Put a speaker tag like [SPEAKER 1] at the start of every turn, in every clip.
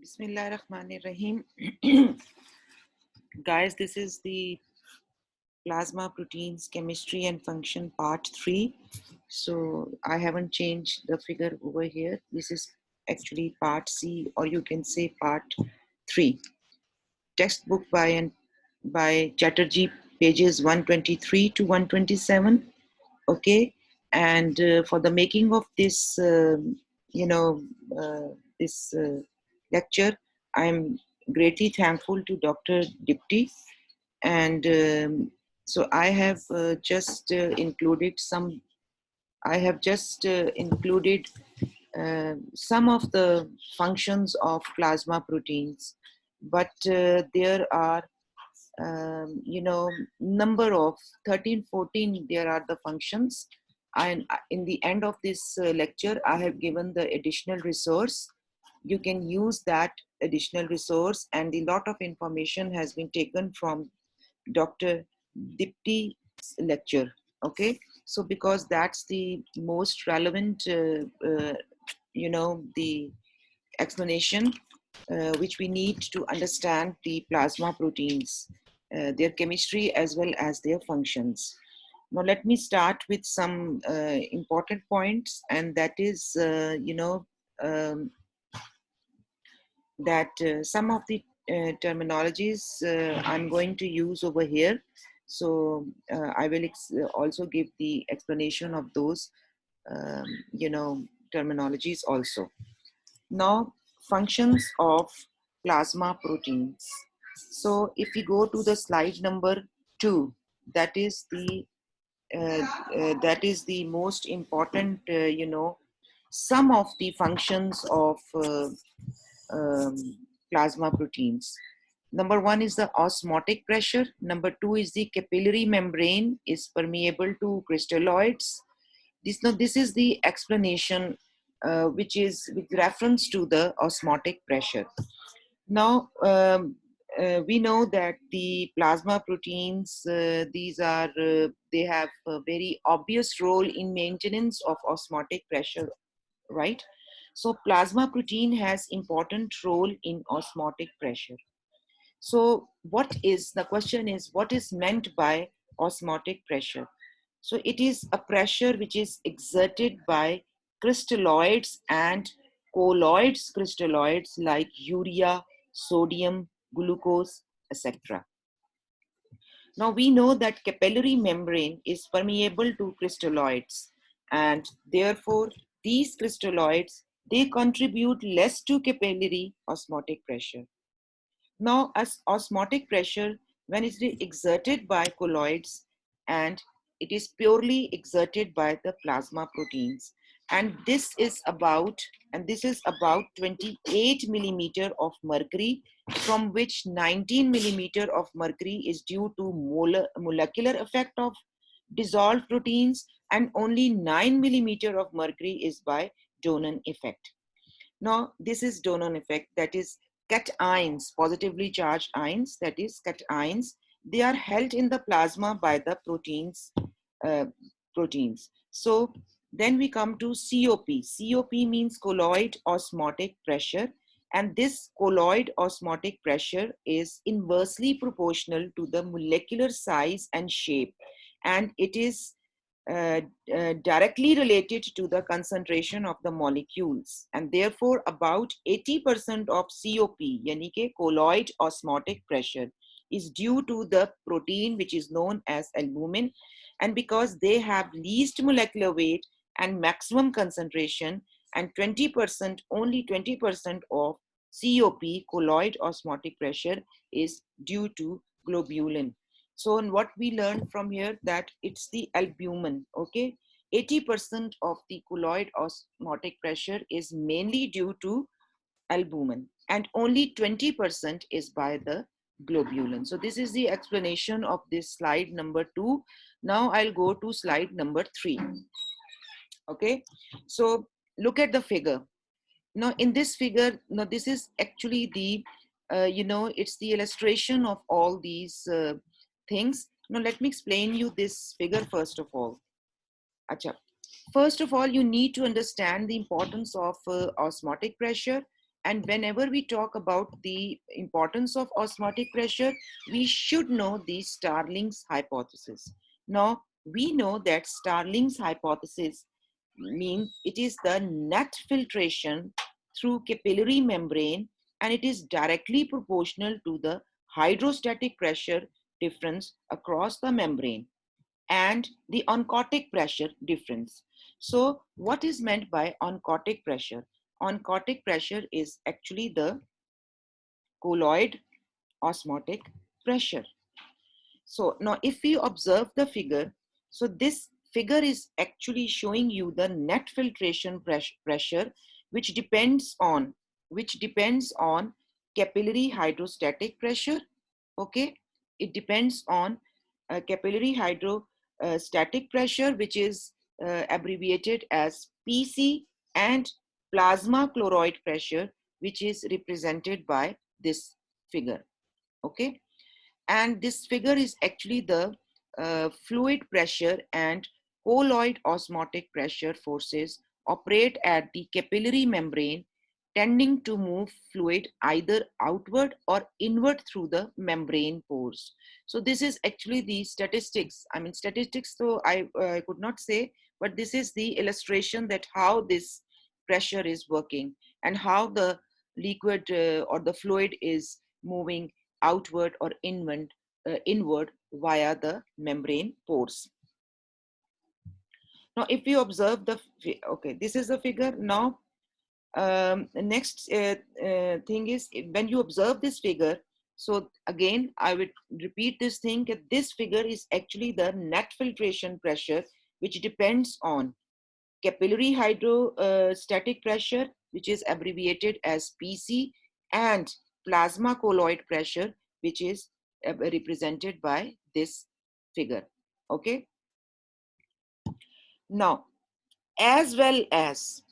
[SPEAKER 1] Bismillahirrahmanirrahim. Guys, this is the plasma proteins chemistry and function part 3. So I haven't changed the figure over here. This is actually part C, or you can say part 3. Textbook by Chatterjee, pages 123 to 127. Okay, and for the making of this you know this lecture, I'm greatly thankful to Dr. Dipti, and so I have just included some I have just included some of the functions of plasma proteins, but there are number of 13, 14. There are the functions, and in the end of this lecture I have given the additional resource. You can use that additional resource, and a lot of information has been taken from Dr. Dipti's lecture. Okay, so because that's the most relevant the explanation which we need to understand the plasma proteins, their chemistry as well as their functions. Now, let me start with some important points, and that is, um, that some of the terminologies I'm going to use over here. So I will also give the explanation of those, um, terminologies also. Now, functions of plasma proteins. So if we go to the slide number 2, that is the most important, some of the functions of um, plasma proteins. Number 1 is the osmotic pressure. Number 2 is the capillary membrane is permeable to crystalloids. This is the explanation which is with reference to the osmotic pressure. Now, we know that the plasma proteins, they have a very obvious role in maintenance of osmotic pressure, right? So plasma protein has important role in osmotic pressure. So the question is, what is meant by osmotic pressure? So it is a pressure which is exerted by crystalloids and colloids crystalloids like urea, sodium, glucose, etc. Now we know that capillary membrane is permeable to crystalloids, and therefore these crystalloids, they contribute less to capillary osmotic pressure. Now, as osmotic pressure, when it is exerted by colloids, and it is purely exerted by the plasma proteins, and this is about 28 millimeter of mercury, from which 19 millimeter of mercury is due to molecular effect of dissolved proteins, and only 9 millimeter of mercury is by Donan effect. Now, this is Donan effect, that is cations, positively charged ions, that is cations. They are held in the plasma by the uh, proteins. So then we come to COP. COP means colloid osmotic pressure, and this colloid osmotic pressure is inversely proportional to the molecular size and shape, and it is directly related to the concentration of the molecules, and therefore about 80% of COP, yani ke colloid osmotic pressure, is due to the protein which is known as albumin, and because they have least molecular weight and maximum concentration, and 20%, only 20% of COP, colloid osmotic pressure, is due to globulin. So, and what we learned from here, that it's the albumin, okay? 80% of the colloid osmotic pressure is mainly due to albumin, and only 20% is by the globulin. So this is the explanation of this slide number 2. Now I'll go to slide number 3. Okay, so look at the figure. Now in this figure, now this is actually the it's the illustration of all these things. Now let me explain you this figure first of all. Acha. First of all, you need to understand the importance of osmotic pressure, And whenever we talk about the importance of osmotic pressure, we should know the Starling's hypothesis. Now, we know that Starling's hypothesis means it is the net filtration through capillary membrane, and it is directly proportional to the hydrostatic pressure difference across the membrane and the oncotic pressure difference. So what is meant by oncotic pressure? Oncotic pressure is actually the colloid osmotic pressure. So now if we observe the figure, so this figure is actually showing you the net filtration pressure, which depends on capillary hydrostatic pressure. Okay, it depends on capillary hydrostatic pressure, which is abbreviated as PC, and plasma chloride pressure, which is represented by this figure. Okay, and this figure is actually the fluid pressure and colloid osmotic pressure forces operate at the capillary membrane, tending to move fluid either outward or inward through the membrane pores. So this is actually the statistics. I mean, statistics, though I could not say, but this is the illustration that how this pressure is working and how the liquid or the fluid is moving outward or inward via the membrane pores. Now, if you observe the, okay, this is the figure. Now, the next thing is when you observe this figure, so again, I would repeat this thing, that this figure is actually the net filtration pressure, which depends on capillary hydrostatic pressure, which is abbreviated as PC, and plasma colloid pressure, which is represented by this figure. Okay. Now, as well as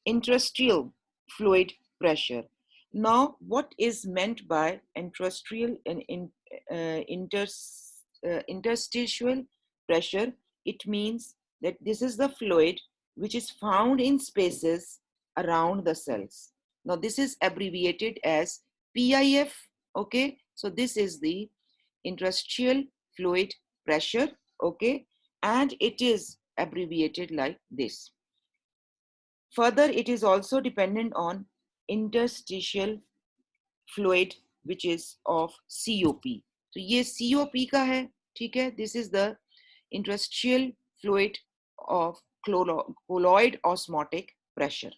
[SPEAKER 1] interstitial fluid pressure. Now, what is meant by interstitial and interstitial pressure? It means that this is the fluid which is found in spaces around the cells. Now, this is abbreviated as PIF. Okay, so this is the interstitial fluid pressure. Okay, and it is abbreviated like this. Further, it is also dependent on interstitial fluid, which is of COP. So ये COP का है, ठीक है? This is the interstitial fluid of colloid osmotic pressure.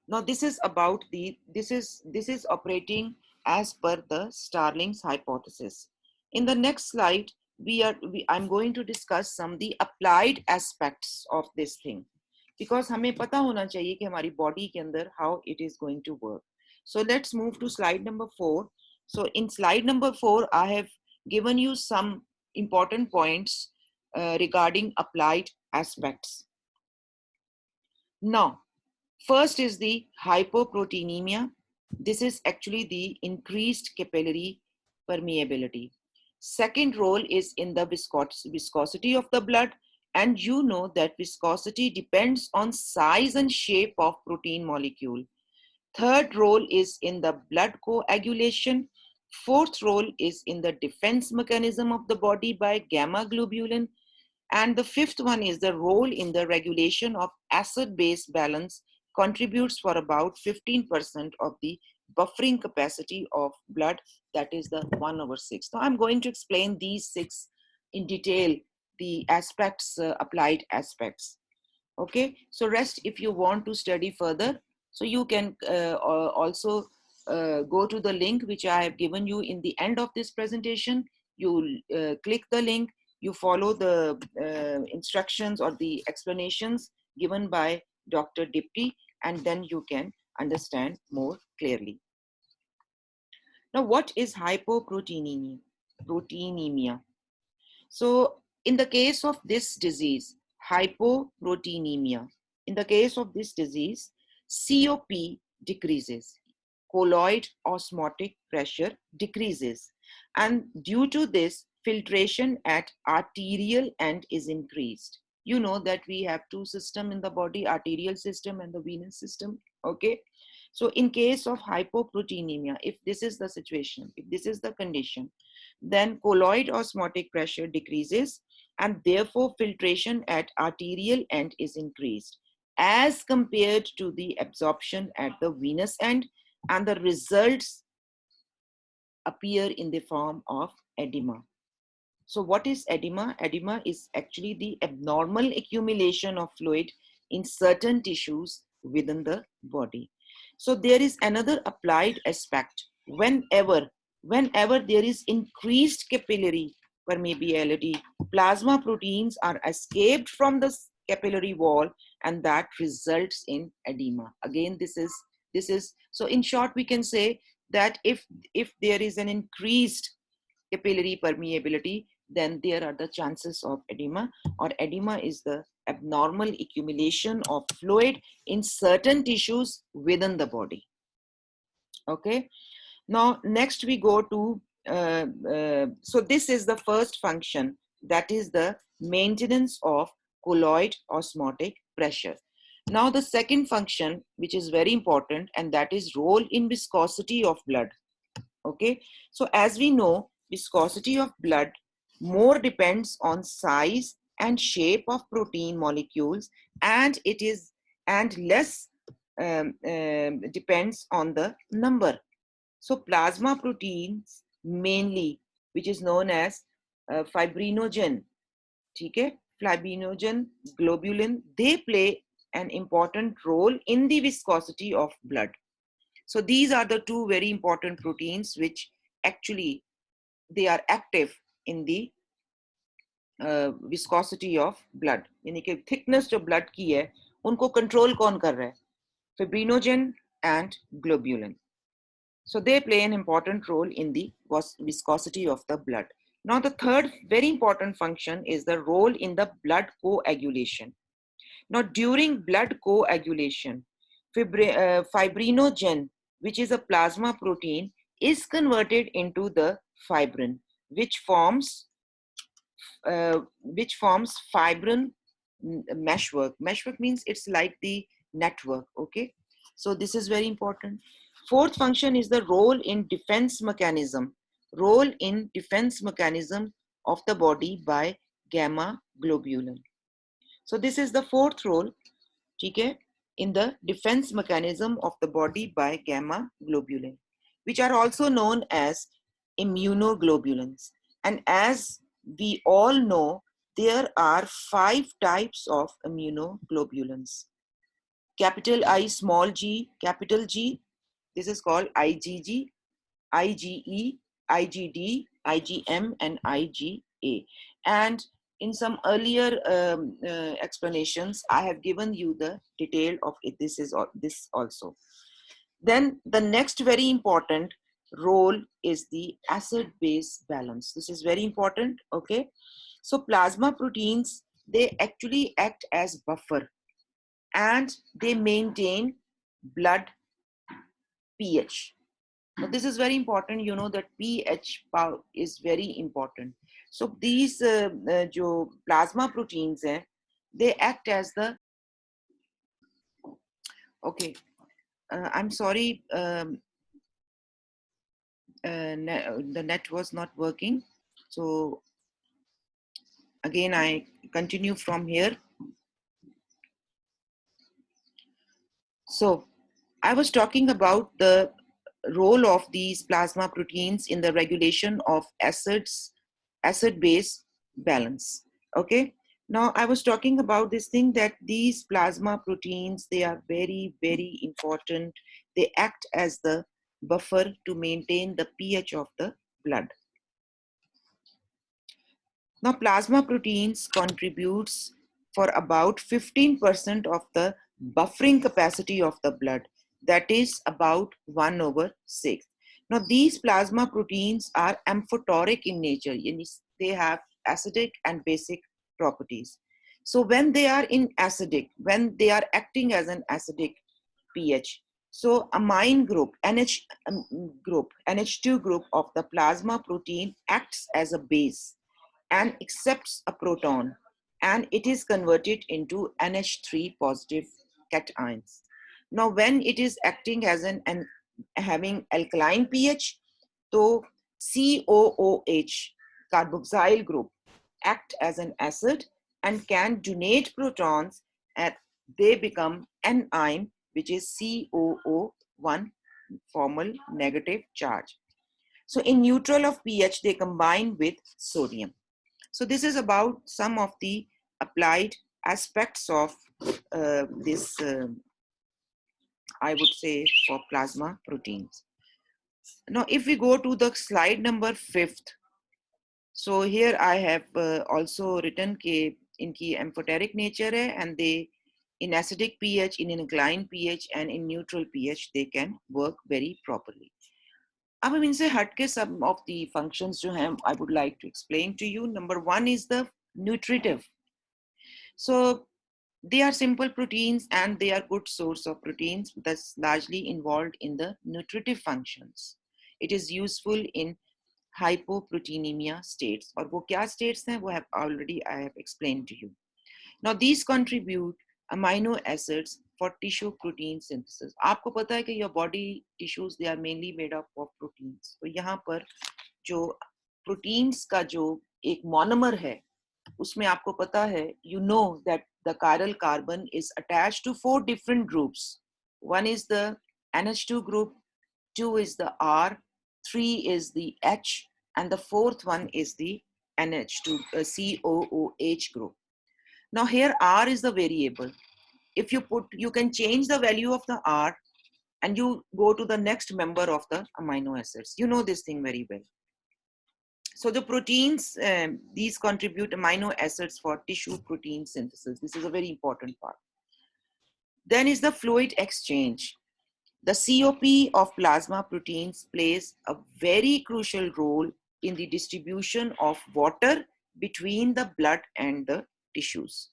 [SPEAKER 1] Now this is about the, this is operating as per the Starling's hypothesis. In the next slide, I'm going to discuss some of the applied aspects of this thing, because हमें पता होना चाहिए कि हमारी body के अंदर how it is going to work. So let's move to slide number 4. So in slide number 4, I have given you some important points regarding applied aspects. Now, first is the hypoproteinemia. This is actually the increased capillary permeability. Second role is in the viscosity of the blood, and you know that viscosity depends on size and shape of protein molecule. Third role is in the blood coagulation. Fourth role is in the defense mechanism of the body by gamma globulin. And the fifth one is the role in the regulation of acid-base balance, contributes for about 15% of the buffering capacity of blood, that is the 1/6. Now I'm going to explain these 6 in detail, the aspects, applied aspects. Okay, so rest, if you want to study further, so you can also go to the link which I have given you in the end of this presentation. You click the link, you follow the instructions or the explanations given by Dr. Dipti, and then you can understand more clearly. Now, what is hypoproteinemia? Proteinemia. So in the case of this disease, hypoproteinemia, in the case of this disease, COP decreases, colloid osmotic pressure decreases, and due to this, filtration at arterial end is increased. you know that we have two systems in the body, arterial system and the venous system. Okay, so in case of hypoproteinemia, if this is the situation, if this is the condition, then colloid osmotic pressure decreases, and therefore filtration at arterial end is increased as compared to the absorption at the venous end, and the results appear in the form of edema. So what is edema? Edema is actually the abnormal accumulation of fluid in certain tissues within the body. So there is another applied aspect. Whenever there is increased capillary permeability, plasma proteins are escaped from the capillary wall, and that results in edema. Again, this is so in short we can say that if there is an increased capillary permeability, then there are the chances of edema, or edema is the abnormal accumulation of fluid in certain tissues within the body. Okay, now next we go to, so this is the first function, that is the maintenance of colloid osmotic pressure. Now the second function, which is very important, and that is role in viscosity of blood. Okay, so as we know, viscosity of blood more depends on size and shape of protein molecules, and less depends on the number. So plasma proteins mainly, which is known as fibrinogen, okay, fibrinogen, globulin, they play an important role in the viscosity of blood. So these are the two very important proteins which actually they are active in the viscosity of blood. यानी कि thickness जो blood की है उनको control कौन कर रहा है? Fibrinogen and globulin. So they play an important role in the viscosity of the blood. Now the third very important function is the role in the blood coagulation. Now during blood coagulation, fibrinogen, which is a plasma protein, is converted into the fibrin, which forms fibrin meshwork. Meshwork means it's like the network. Okay, so this is very important. Fourth function is the role in defense mechanism. Role in defense mechanism of the body by gamma globulin. So this is the fourth role, okay, in the defense mechanism of the body by gamma globulin, which are also known as immunoglobulins. And as we all know, there are 5 types of immunoglobulins. Capital I, small g, capital G, this is called IgG, IgE, IgD, IgM, and IgA. And in some earlier explanations, I have given you the detail of it. This also. Then the next very important role is the acid-base balance. This is very important. Okay, so plasma proteins, they actually act as buffer, and they maintain blood pH. Now this is very important. You know that pH is very important. So these जो plasma proteins हैं, they act as the, okay, I'm sorry, the net was not working. So again, I continue from here. So I was talking about the role of these plasma proteins in the regulation of acid-base balance. Okay. Now I was talking about this thing that these plasma proteins, they are very, very important. They act as the buffer to maintain the pH of the blood. Now plasma proteins contributes for about 15% of the buffering capacity of the blood. That is about 1/6. Now these plasma proteins are amphoteric in nature. They have acidic and basic properties. So when they are when they are acting as an acidic pH, so amine group, NH2 group of the plasma protein acts as a base and accepts a proton and it is converted into NH3 positive cations. Now, when it is acting as an having alkaline pH, so COOH carboxyl group act as an acid and can donate protons, and they become anion, which is COO1 formal negative charge. So in neutral of pH, they combine with sodium. So this is about some of the applied aspects of this, I would say, for plasma proteins. Now, if we go to the slide number 5th, so here I have also written कि इनकी amphoteric nature है, and they in acidic pH, in alkaline pH, and in neutral pH, they can work very properly. अब हम इनसे हट के some of the functions जो हैं I would like to explain to you. Number one is the nutritive. So they are simple proteins and they are good source of proteins that's largely involved in the nutritive functions. It is useful in hypoproteinemia states. और वो क्या states हैं वो have already I have explained to you. Now these contribute amino acids for tissue protein synthesis. आपको पता है कि your body tissues they are mainly made up of proteins. तो यहाँ पर जो proteins का जो एक monomer है उसमें आपको पता है you know that the chiral carbon is attached to 4 different groups. One is the NH2 group, 2 is the R, 3 is the H, and the 4th one is the NH2 COOH group. Now here R is the variable. If you put, you can change the value of the R and you go to the next member of the amino acids. You know this thing very well. So the proteins, these contribute amino acids for tissue protein synthesis. This is a very important part. Then is the fluid exchange. The COP of plasma proteins plays a very crucial role in the distribution of water between the blood and the tissues.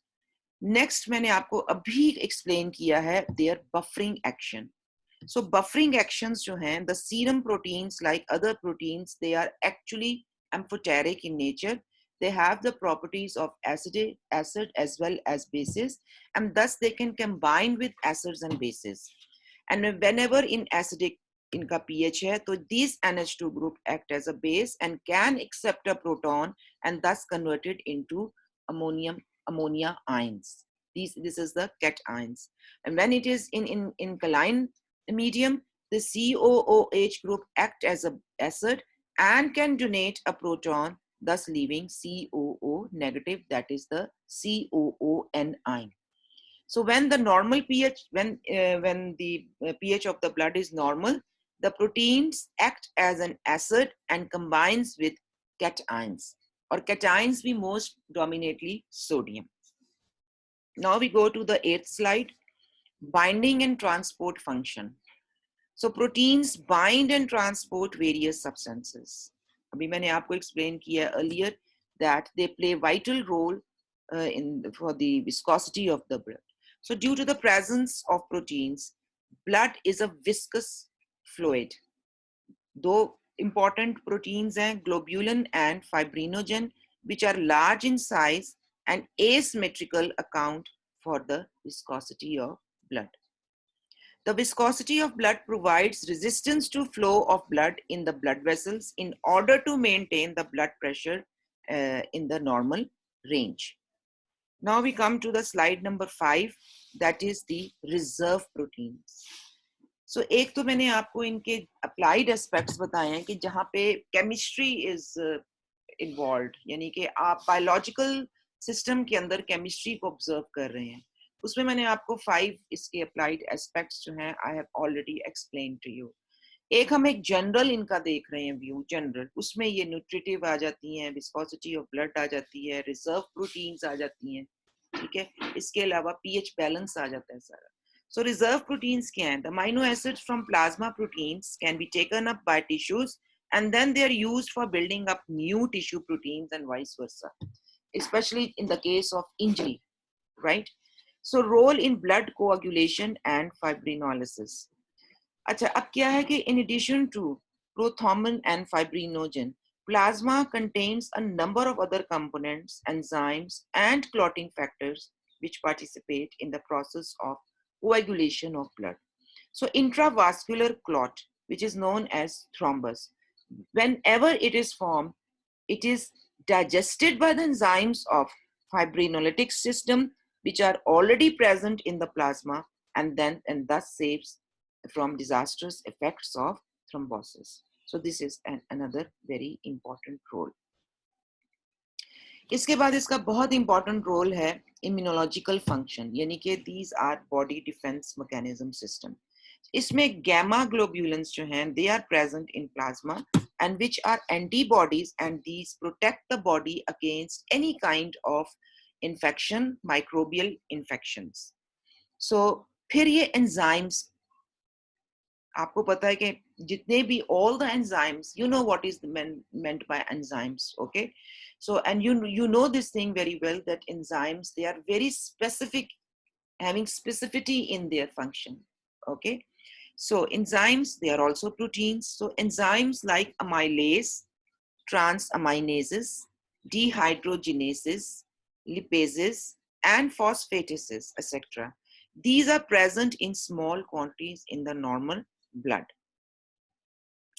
[SPEAKER 1] Next, मैंने आपको अभी explain किया है their buffering action. So buffering actions जो हैं, the serum proteins like other proteins, they are actually amphoteric in nature. They have the properties of acid as well as bases, and thus they can combine with acids and bases. And whenever in acidic इनका pH है, तो these NH2 group act as a base and can accept a proton and thus convert it into ammonia ions. This is the cations. And when it is in alkaline medium, the COOH group act as an acid and can donate a proton, thus leaving COO negative, that is the COON ion. So when the normal pH, when the pH of the blood is normal, the proteins act as an acid and combines with cations. Or cations we most dominantly sodium. Now we go to the 8th slide, binding and transport function. So proteins bind and transport various substances. अभी मैंने आपको explain किया earlier that they play vital role for the viscosity of the blood. So due to the presence of proteins, blood is a viscous fluid. Though important proteins हैं globulin and fibrinogen, which are large in size and asymmetrical account for the viscosity of blood. The viscosity of blood provides resistance to flow of blood in the blood vessels in order to maintain the blood pressure in the normal range. Now we come to the slide number 5, that is the reserve proteins. So एक तो मैंने आपको इनके applied aspects बताए हैं कि जहाँ पे chemistry is involved, यानी कि आप biological system के अंदर chemistry को observe कर रहे हैं. उसमें मैंने आपको 5 इसके applied aspects जो हैं I have already explained to you. एक हम एक general इनका देख रहे हैं view general, उसमें ये nutritive आ जाती हैं, viscosity of blood आ जाती है, reserve proteins आ जाती हैं, ठीक है. इसके अलावा pH balance आ जाता है सारा. So reserve proteins क्या हैं? The amino acids from plasma proteins can be taken up by tissues and then they are used for building up new tissue proteins and vice versa, especially in the case of injury, right? So role in blood coagulation and fibrinolysis. अच्छा, अब क्या है कि in addition to prothrombin and fibrinogen, plasma contains a number of other components, enzymes, and clotting factors which participate in the process of coagulation of blood. So intravascular clot, which is known as thrombus, whenever it is formed, it is digested by the enzymes of fibrinolytic system, which are already present in the plasma, and thus saves from disastrous effects of thrombosis. So this is another very important role. इसके बाद इसका बहुत important role है immunological function, यानी कि these are body defence mechanism system. इसमें gamma globulins जो हैं they are present in plasma and which are antibodies and these protect the body against any kind of infection, microbial infections. So फिर ये enzymes, आपको पता है कि जितने भी all the enzymes, you know what is meant by enzymes, okay? So, and you know this thing very well, that enzymes, they are very specific, having specificity in their function, okay? So enzymes, they are also proteins. So enzymes like amylase, transaminases, dehydrogenases, lipases, and phosphatases, etc. These are present in small quantities in the normal blood,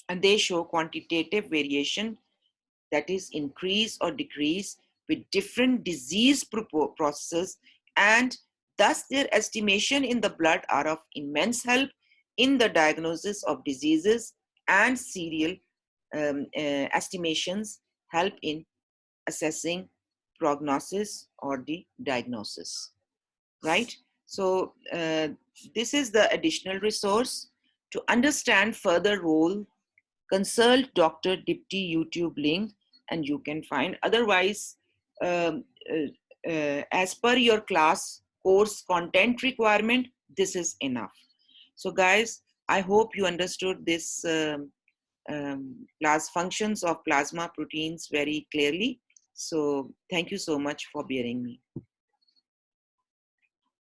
[SPEAKER 1] and they show quantitative variation, that is increase or decrease with different disease processes, and thus their estimation in the blood are of immense help in the diagnosis of diseases, and serial estimations help in assessing prognosis or the diagnosis, right? So this is the additional resource. To understand further role, consult Dr. Dipti YouTube link and you can find. Otherwise, as per your class course content requirement, this is enough. So guys, I hope you understood this class functions of plasma proteins very clearly. So thank you so much for bearing me.